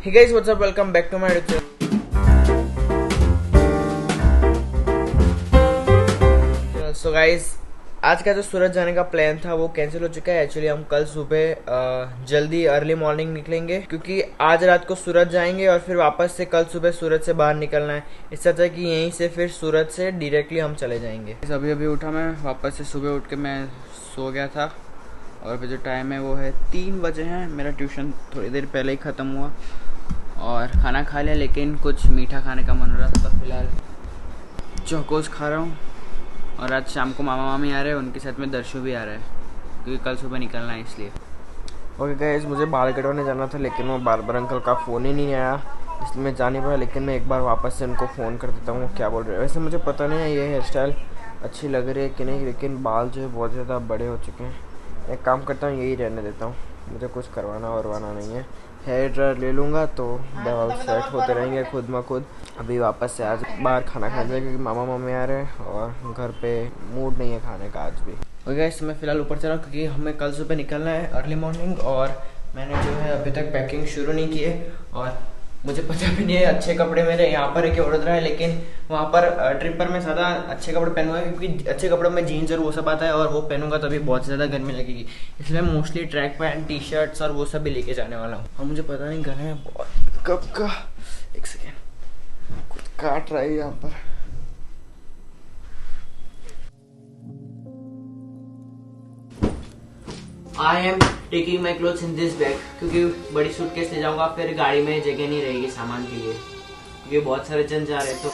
Hey guys, what's up? Welcome back to my channel. So guys, आज का जो सूरत जाने का प्लान था वो कैंसिल हो चुका है। एक्चुअली हम कल सुबह जल्दी अर्ली मॉर्निंग निकलेंगे क्योंकि आज रात को सूरत जाएंगे और फिर वापस से कल सुबह सूरत से बाहर निकलना है। इससे अच्छा है कि यहीं से फिर सूरत से डायरेक्टली हम चले जाएंगे। अभी उठा मैं, वापस से सुबह उठ के मैं सो गया था और अभी जो टाइम है वो है 3 बजे हैं। मेरा ट्यूशन थोड़ी देर पहले ही ख़त्म हुआ और खाना खा लिया, लेकिन कुछ मीठा खाने का मन हो रहा था तो फिलहाल चौकोस खा रहा हूँ। और आज शाम को मामा मामी आ रहे हैं, उनके साथ में दर्शु भी आ रहा है क्योंकि कल सुबह निकलना है इसलिए। ओके गाइस, मुझे बाल कटवाने जाना था लेकिन वो बार्बर अंकल का फ़ोन ही नहीं आया, इसलिए मैं जा नहीं पाया। लेकिन मैं एक बार वापस से उनको फ़ोन कर देता हूँ क्या बोल रहे हैं। वैसे मुझे पता नहीं है ये हेयर स्टाइल अच्छी लग रही है कि नहीं, लेकिन बाल जो है बहुत ज़्यादा बड़े हो चुके हैं। एक काम करता हूँ, यही रहने देता हूँ, मुझे कुछ करवाना वरवाना नहीं है। हेयर ड्रायर ले लूँगा तो बाल सेट होते रहेंगे खुद ब खुद। अभी वापस से आज बाहर खाना खाने जाए क्योंकि मामा मामी आ रहे हैं और घर पे मूड नहीं है खाने का आज भी। ओके गाइस, मैं फ़िलहाल ऊपर चला क्योंकि हमें कल सुबह निकलना है अर्ली मॉर्निंग और मैंने जो है अभी तक पैकिंग शुरू नहीं की है। और मुझे पता भी नहीं है अच्छे कपड़े मेरे यहाँ पर है कि वडोदरा है, लेकिन वहाँ पर ट्रिप पर मैं ज़्यादा अच्छे कपड़े पहनूंगा क्योंकि अच्छे कपड़ों में जीन्स और वो सब आता है और वो पहनूंगा तभी बहुत ज़्यादा गर्मी लगेगी। इसलिए मैं mostly track pant, T shirts और वो सब भी लेके जाने वाला हूँ। और मुझे पता नहीं गले में बहुत कब का, एक सेकेंड, कुछ काट रहा है यहाँ पर। I am taking my clothes in this bag क्योंकि बड़ी सूटकेस ले जाऊंगा, फिर गाड़ी में जगह नहीं रहेगी सामान के लिए क्योंकि बहुत सारे जन जा रहे हैं। तो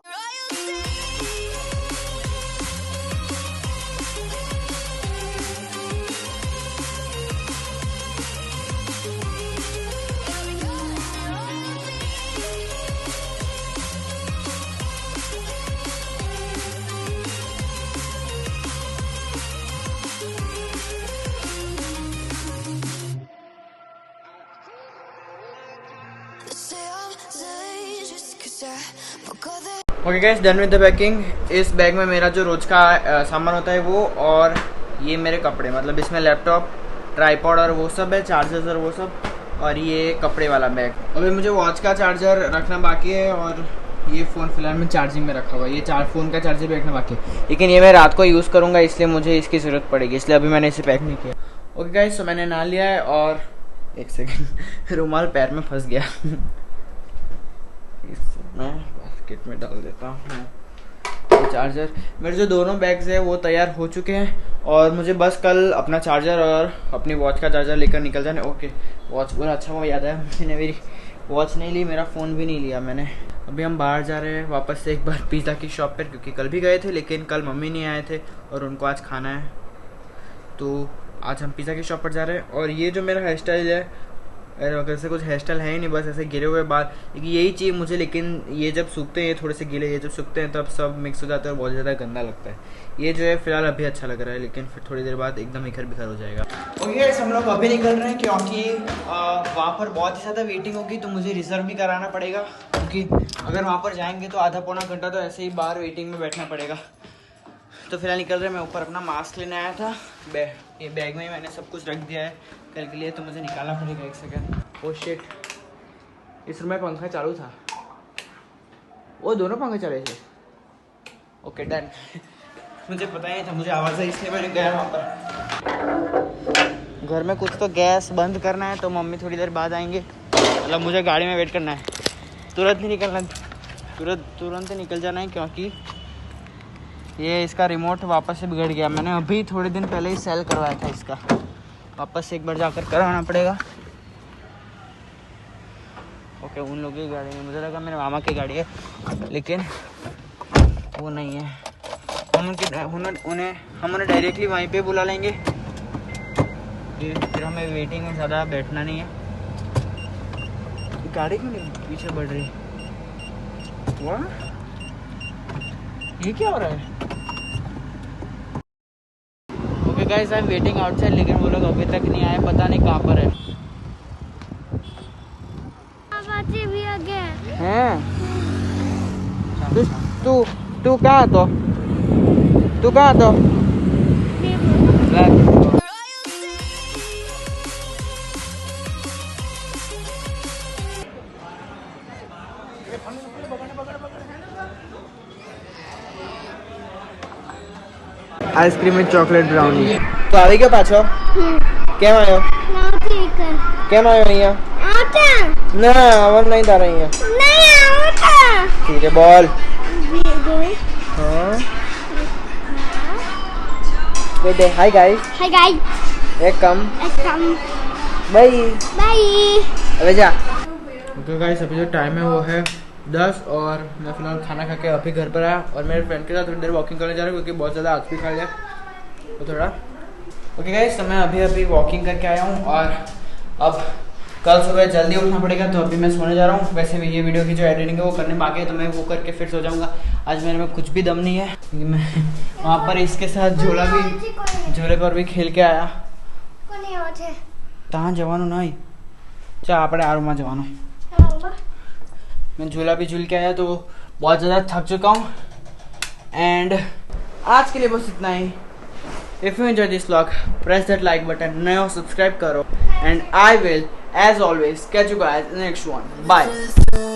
okay guys, done with the packing. इस बैग में मेरा जो रोज का सामान होता है वो, और ये मेरे कपड़े, मतलब इसमें लैपटॉप, ट्राइपॉड और वो सब है, चार्जर्स और वो सब, और ये कपड़े वाला बैग। अभी मुझे वॉच का चार्जर रखना बाकी है और ये फ़ोन फिलहाल में चार्जिंग में रखा हुआ है। ये फ़ोन का चार्जर भी रखना बाकी है, लेकिन ये मैं रात को यूज़ करूँगा इसलिए मुझे इसकी ज़रूरत पड़ेगी, इसलिए अभी मैंने इसे पैक नहीं किया। ओके गाइस, तो मैंने नहा लिया है और एक सेकेंड रुमाल पैर में फंस गया मैं बास्केट में डाल देता हूँ। चार्जर, मेरे जो दोनों बैग्स है वो तैयार हो चुके हैं और मुझे बस कल अपना चार्जर और अपनी वॉच का चार्जर लेकर निकल जाने। ओके, वॉच पूरा अच्छा हुआ, याद है मैंने मेरी वॉच नहीं ली, मेरा फ़ोन भी नहीं लिया मैंने। अभी हम बाहर जा रहे हैं वापस से एक बार पिज़्ज़ा की शॉप पर क्योंकि कल भी गए थे लेकिन कल मम्मी नहीं आए थे और उनको आज खाना है, तो आज हम पिज़्ज़ा की शॉप पर जा रहे हैं। और ये जो मेरा हेयर स्टाइल है, अगर से कुछ हेयर स्टाइल है ही नहीं, बस ऐसे गिरे हुए बाल, यही चाहिए मुझे। लेकिन ये जब सूखते हैं, ये थोड़े से गीले, ये जब सूखते हैं तब सब मिक्स हो जाता है और बहुत ज़्यादा गंदा लगता है। ये जो है फिलहाल अभी अच्छा लग रहा है, लेकिन फिर थोड़ी देर बाद एकदम इखर बिखर हो जाएगा। ओके, हम लोग अभी निकल रहे हैं क्योंकि वहाँ पर बहुत ही ज़्यादा वेटिंग होगी तो मुझे रिजर्व भी कराना पड़ेगा, क्योंकि अगर वहाँ पर जाएंगे तो आधा पौना घंटा तो ऐसे ही बाहर वेटिंग में बैठना पड़ेगा। तो फिलहाल निकल रहे हैं। मैं ऊपर अपना मास्क लेने आया था, ये बैग में ही मैंने सब कुछ रख दिया है कल के लिए, तो मुझे निकालना पड़ेगा। एक सेकंड। ओ शिट, इस रूम में पंखा चालू था, वो दोनों पंखे चले थे। ओके डन मुझे पता ही नहीं था, मुझे आवाज़ है इसलिए मैंने गया वहाँ पर। घर में कुछ तो गैस बंद करना है तो मम्मी थोड़ी देर बाद आएंगे, मतलब मुझे गाड़ी में वेट करना है। तुरंत नहीं निकलना, तुरंत निकल जाना है क्योंकि ये इसका रिमोट वापस से बिगड़ गया। मैंने अभी थोड़े दिन पहले ही सेल करवाया था इसका, वापस से एक बार जाकर करवाना पड़ेगा। ओके, उन लोगों की गाड़ी में, मुझे लगा मेरे मामा की गाड़ी है लेकिन वो नहीं है। हम उन्हें डायरेक्टली वहीं पे बुला लेंगे, फिर हमें वेटिंग में ज़्यादा बैठना नहीं है। गाड़ी क्यों नहीं पीछे बढ़ रही? वाह, ये क्या हो रहा है? Okay guys, I am waiting outside, लेकिन वो लोग अभी तक नहीं आए, पता नहीं कहाँ पर है। भी आ गए हैं। तू कहाँ तो? तू कहाँ तो? आइसक्रीम में चॉकलेट ब्राउनी तो આવી ગયો પાછો કેમ આવ્યો કેમ આવ્યો અહીંયા ના આવવાનું નહીં તારે અહીંયા ठीक है बोल हाँ गुड डे हाय गाइस एक कम बाय अबे जा ओके गाइस अभी जो टाइम है वो है 10 और मैं फिलहाल खाना खा के अभी घर पर आया और मेरे फ्रेंड के साथ थोड़ी देर वॉकिंग करने जा रहा हूँ क्योंकि बहुत ज़्यादा आज भी खा लिया तो थोड़ा ओके गाइस तो मैं अभी वॉकिंग करके आया हूँ और अब कल सुबह जल्दी उठना पड़ेगा तो अभी मैं सोने जा रहा हूँ। वैसे भी ये वीडियो की जो एडिटिंग है वो करने बाकी है तो मैं वो करके फिर सो जाऊँगा। आज मेरे में कुछ भी दम नहीं है क्योंकि मैं वहाँ पर इसके साथ झूले पर भी खेल के आया तहाँ जवानों नहीं चाहे આપણે આરુમાં જવાનું मैं झूला भी झूल के आया तो बहुत ज़्यादा थक चुका हूँ एंड आज के लिए बस इतना ही। If you enjoy this vlog press that like button नया सब्सक्राइब करो and I will as always catch you guys in the next one bye।